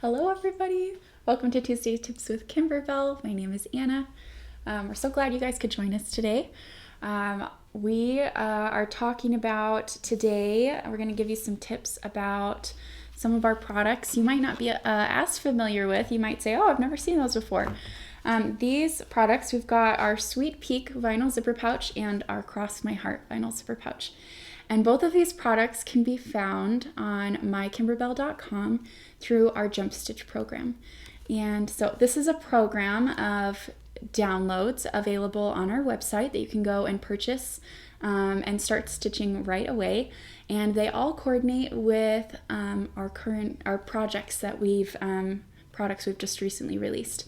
Hello everybody! Welcome to Tuesday Tips with Kimberbell. My name is Anna. We're so glad you guys could join us today. We are talking about today, we're going to give you some tips about some of our products you might not be as familiar with. You might say, oh, I've never seen those before. These products, we've got our Sweet Peak vinyl zipper pouch and our Cross My Heart vinyl zipper pouch. And both of these products can be found on mykimberbell.com through our Jumpstitch program. And so this is a program of downloads available on our website that you can go and purchase and start stitching right away. And they all coordinate with our projects that products we've just recently released.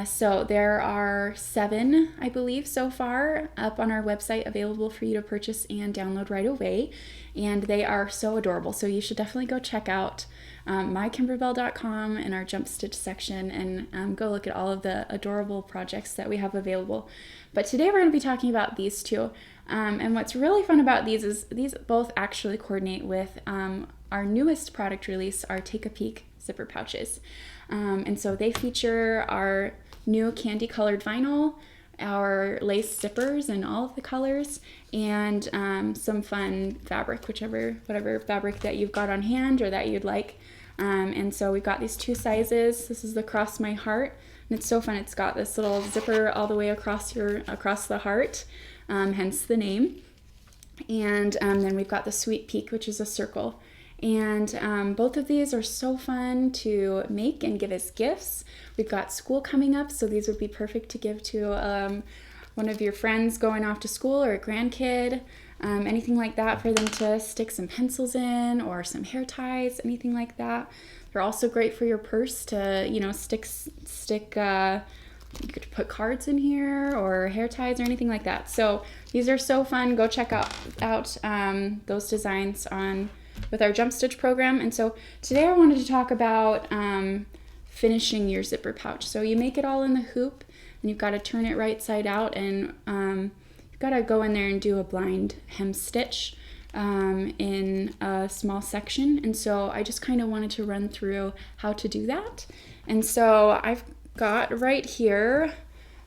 So there are 7, I believe, so far up on our website available for you to purchase and download right away. And they are so adorable. So you should definitely go check out mykimberbell.com in our Jumpstitch section and go look at all of the adorable projects that we have available. But today we're going to be talking about these two. And what's really fun about these is these both actually coordinate with our newest product release, our Take a Peek zipper pouches. And so they feature our new candy colored vinyl, our lace zippers in all of the colors, and some fun fabric, whatever fabric that you've got on hand or that you'd like. And so we've got these 2 sizes. This is the Cross My Heart, and it's so fun. It's got this little zipper all the way across the heart, hence the name. And then we've got the Sweet Peak, which is a circle. And both of these are so fun to make and give as gifts. We've got school coming up, so these would be perfect to give to one of your friends going off to school or a grandkid, anything like that for them to stick some pencils in or some hair ties, anything like that. They're also great for your purse to, stick you could put cards in here or hair ties or anything like that. So these are so fun. Go check out those designs with our Jumpstitch program. And so today I wanted to talk about finishing your zipper pouch. So you make it all in the hoop and you've got to turn it right side out, and you've got to go in there and do a blind hem stitch in a small section. And so I just kind of wanted to run through how to do that. And so I've got right here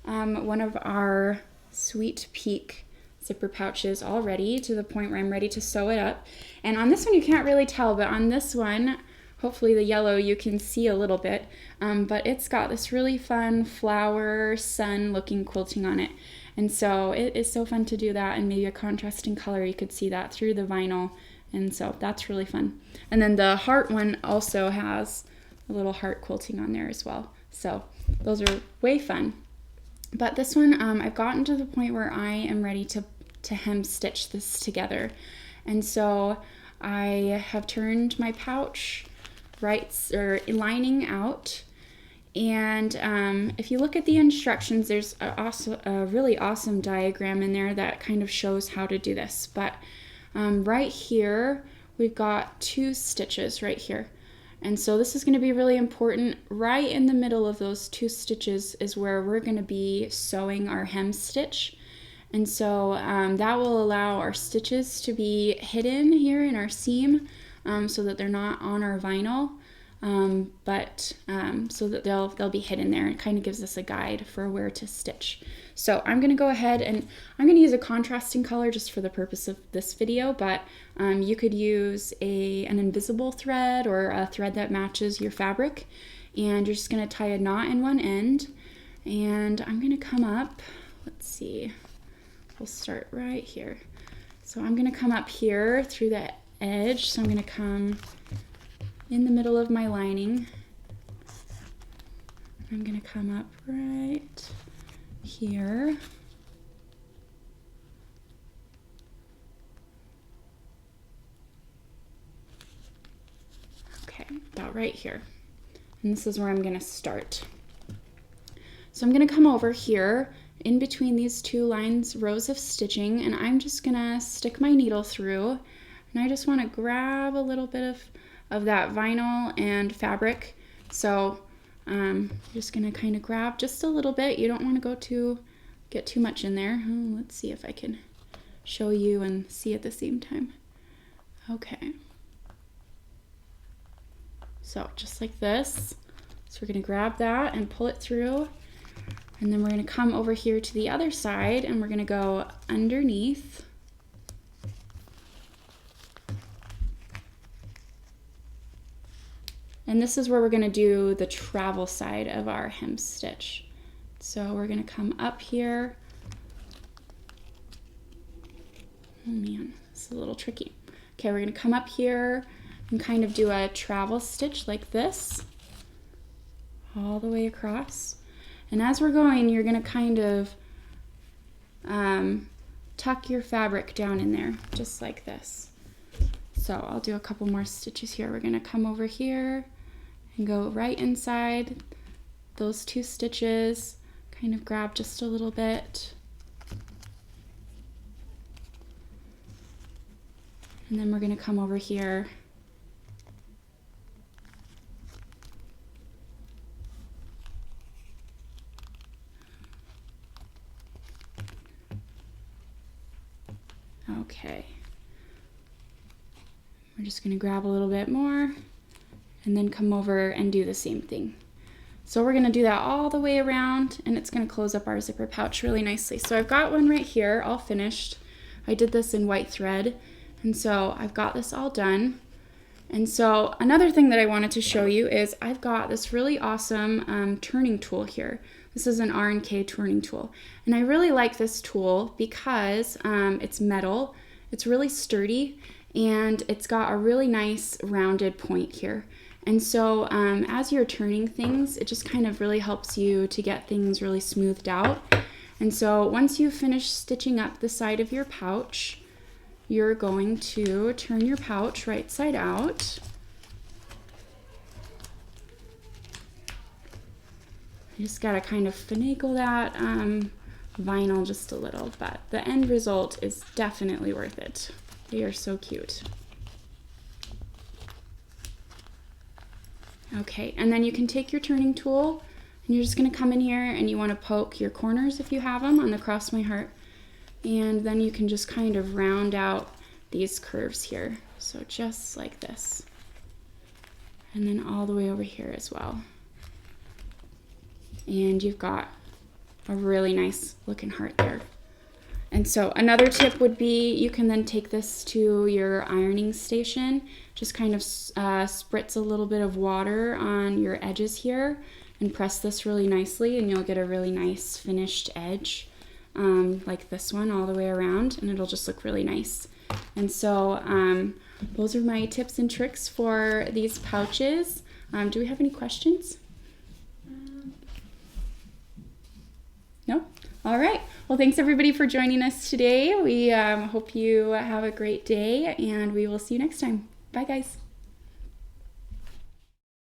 one of our Sweet Peak zipper pouches all ready to the point where I'm ready to sew it up. And on this one you can't really tell, but on this one, hopefully the yellow you can see a little bit, but it's got this really fun flower sun looking quilting on it. And so it is so fun to do that, and maybe a contrasting color, you could see that through the vinyl, and so that's really fun. And then the heart one also has a little heart quilting on there as well. So those are way fun. But this one, I've gotten to the point where I am ready to hem stitch this together. And so I have turned my pouch lining out. And if you look at the instructions, there's a really awesome diagram in there that kind of shows how to do this. But right here, we've got 2 stitches right here. And so this is going to be really important. Right in the middle of those 2 stitches is where we're going to be sewing our hem stitch. And so that will allow our stitches to be hidden here in our seam so that they're not on our vinyl, but so that they'll be hidden there. It kind of gives us a guide for where to stitch. So I'm going to go ahead and I'm going to use a contrasting color just for the purpose of this video, but you could use an invisible thread or a thread that matches your fabric, and you're just going to tie a knot in one end. And I'm going to come up, let's see, we'll start right here. So I'm going to come up here through the edge. So I'm going to come in the middle of my lining. I'm going to come up right here. Okay, about right here. And this is where I'm going to start. So I'm going to come over here in between these 2 rows of stitching, and I'm just going to stick my needle through, and I just want to grab a little bit of that vinyl and fabric. So I'm just going to kind of grab just a little bit. You don't want to get too much in there. Let's see if I can show you and see at the same time. Okay. So just like this. So we're going to grab that and pull it through. And then we're going to come over here to the other side and we're going to go underneath. And this is where we're going to do the travel side of our hem stitch. So we're going to come up here. Oh man, this is a little tricky. Okay, we're going to come up here and kind of do a travel stitch like this, all the way across. And as we're going, you're going to kind of tuck your fabric down in there, just like this. So I'll do a couple more stitches here. We're going to come over here and go right inside those 2 stitches, kind of grab just a little bit. And then we're going to come over here okay. We're just going to grab a little bit more and then come over and do the same thing. So we're going to do that all the way around, and it's going to close up our zipper pouch really nicely. So I've got one right here all finished. I did this in white thread, and so I've got this all done. And so another thing that I wanted to show you is I've got this really awesome turning tool here. This is an R&K turning tool, and I really like this tool because it's metal, it's really sturdy, and it's got a really nice rounded point here. And so as you're turning things, it just kind of really helps you to get things really smoothed out. And so once you finish stitching up the side of your pouch, you're going to turn your pouch right side out. You just gotta kind of finagle that vinyl just a little, but the end result is definitely worth it. They are so cute. Okay, and then you can take your turning tool and you're just going to come in here and you want to poke your corners if you have them on the cross my heart, and then you can just kind of round out these curves here. So just like this, and then all the way over here as well. And you've got a really nice looking heart there. And so another tip would be you can then take this to your ironing station, just kind of spritz a little bit of water on your edges here and press this really nicely, and you'll get a really nice finished edge like this one all the way around, and it'll just look really nice. And so those are my tips and tricks for these pouches. Do we have any questions? No? All right. Well, thanks everybody for joining us today. We hope you have a great day, and we will see you next time. Bye, guys.